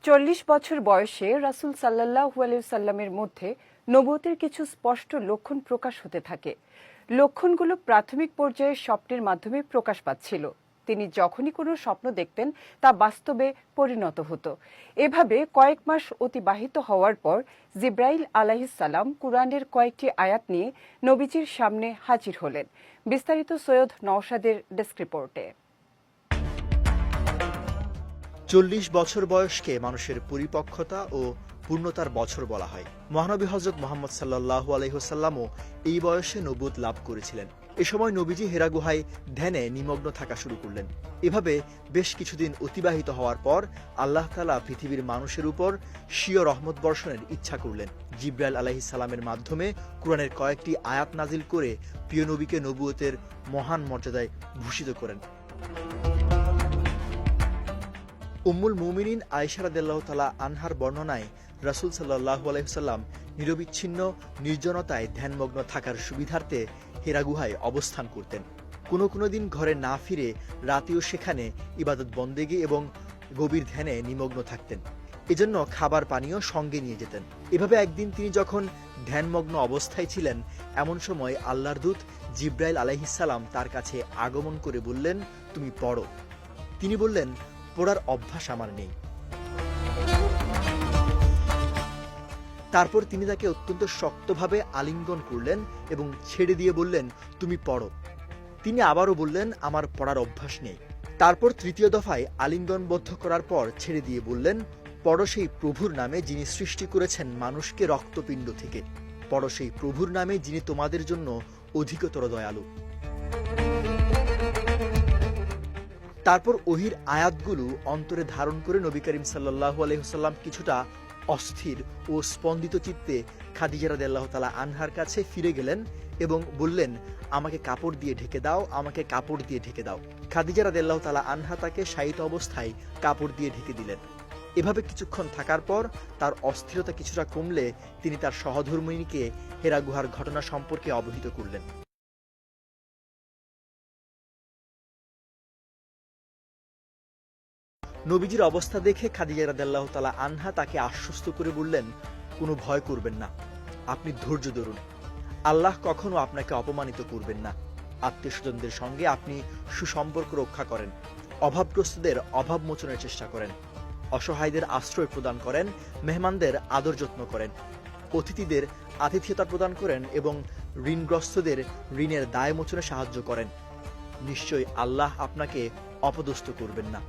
40 বছর বয়সে রাসূল সাল্লাল্লাহু আলাইহি সাল্লামের মধ্যে নবুয়তের কিছু স্পষ্ট লক্ষণ প্রকাশ হতে থাকে। লক্ষণগুলো প্রাথমিক পর্যায়ে স্বপ্নের মাধ্যমে প্রকাশ পাচ্ছিল। তিনি যখনই কোনো স্বপ্ন দেখতেন তা বাস্তবে পরিণত হতো। এভাবে কয়েক মাস অতিবাহিত হওয়ার পর জিব্রাইল আলাইহিস সালাম কুরআনের কয়েকটি আয়াত নিয়ে নবীজির সামনে হাজির হলেন। বিস্তারিত সৈয়দ নওশাদের ডেস্ক রিপোর্টে। 40 বছর বয়সকে মানুষের পরিপক্কতা ও পূর্ণতার বছর বলা হয়। মহানবী হযরত মুহাম্মদ সাল্লাল্লাহু আলাইহি ওয়াসাল্লামও এই বয়সে নবুয়ত লাভ করেছিলেন। এ সময় নবীজি হেরা গুহায় ধ্যানে নিমগ্ন থাকা শুরু করলেন। এভাবে বেশ কিছুদিন অতিবাহিত হওয়ার পর আল্লাহ তাআলা পৃথিবীর মানুষের উপর স্বীয় রহমত বর্ষণের ইচ্ছা করলেন। জিবরাইল আলাইহিস সালামের মাধ্যমে কুরআনের কয়েকটি আয়াত নাজিল করে প্রিয় নবীকে নবুয়তের মহান মর্যাদায় ভূষিত করেন। উম্মুল মুমিনিন আয়েশা রাদিয়াল্লাহু তাআলা আনহার বর্ণনায় রাসূল সাল্লাল্লাহু আলাইহি ওয়াসাল্লাম নিরবিচ্ছিন্ন নির্জনতায় ধ্যানমগ্ন থাকার সুবিধার্থে হেরা গুহায় অবস্থান করতেন। কোনো দিন ঘরে না ফিরে রাতেও সেখানে ইবাদত বন্দেগী এবং গভীর ধ্যানে নিমগ্ন থাকতেন। এজন্য খাবার পানীয় সঙ্গে নিয়ে যেতেন। এভাবে একদিন তিনি যখন ধ্যানমগ্ন অবস্থায় ছিলেন, এমন সময় আল্লাহর দূত জিবরাইল আলাইহিস সালাম তার কাছে আগমন করে বললেন, তুমি পড়ো। তিনি বললেন, পড়ার অভ্যাস আমার নেই। তারপর তিনি তাকে অত্যন্ত শক্তভাবে আলিঙ্গন করলেন এবং ছেড়ে দিয়ে বললেন, তুমি পড়ো। তিনি আবারও বললেন, আমার পড়ার অভ্যাস নেই। তারপর তৃতীয় দফায় আলিঙ্গনবদ্ধ করার পর ছেড়ে দিয়ে বললেন, পড়ো সেই প্রভুর নামে যিনি সৃষ্টি করেছেন মানুষকে রক্তপিণ্ড থেকে। পড়ো সেই প্রভুর নামে যিনি তোমাদের জন্য অধিকতর দয়ালু। তারপর ওহির আয়াতগুলো অন্তরে ধারণ করে নবী করিম সাল্লাল্লাহু আলাইহি ওয়াসাল্লাম কিছুটা অস্থির ও স্পন্দিত চিত্তে খাদিজা রাদিয়াল্লাহু তাআলা আনহার কাছে ফিরে গেলেন এবং বললেন, আমাকে কাপড় দিয়ে ঢেকে দাও, আমাকে কাপড় দিয়ে ঢেকে দাও। খাদিজা রাদিয়াল্লাহু তাআলা আনহা তাকে শায়িত অবস্থায় কাপড় দিয়ে ঢেকে দিলেন। এভাবে কিছুক্ষণ থাকার পর তার অস্থিরতা কিছুটা কমলে তিনি তার সহধর্মিণীকে হেরা গুহার ঘটনা সম্পর্কে অবহিত করলেন। নবীজির অবস্থা দেখে খাদিজা রাদিয়াল্লাহু তাআলা আনহা তাকে আশ্বস্ত করে বললেন, কোনো ভয় করবেন না, আপনি ধৈর্য ধরুন। আল্লাহ কখনো আপনাকে অপমানিত করবেন না। আত্মীয়স্বজনদের সঙ্গে আপনি সুসম্পর্ক রক্ষা করেন, অভাবগ্রস্তদের অভাব মোচনের চেষ্টা করেন, অসহায়দের আশ্রয় প্রদান করেন, মেহমানদের আদর যত্ন করেন, অতিথিদের আতিথেয়তা প্রদান করেন এবং ঋণগ্রস্তদের ঋণের দায় মোচনে সাহায্য করেন। নিশ্চয়ই আল্লাহ আপনাকে অপদস্থ করবেন না।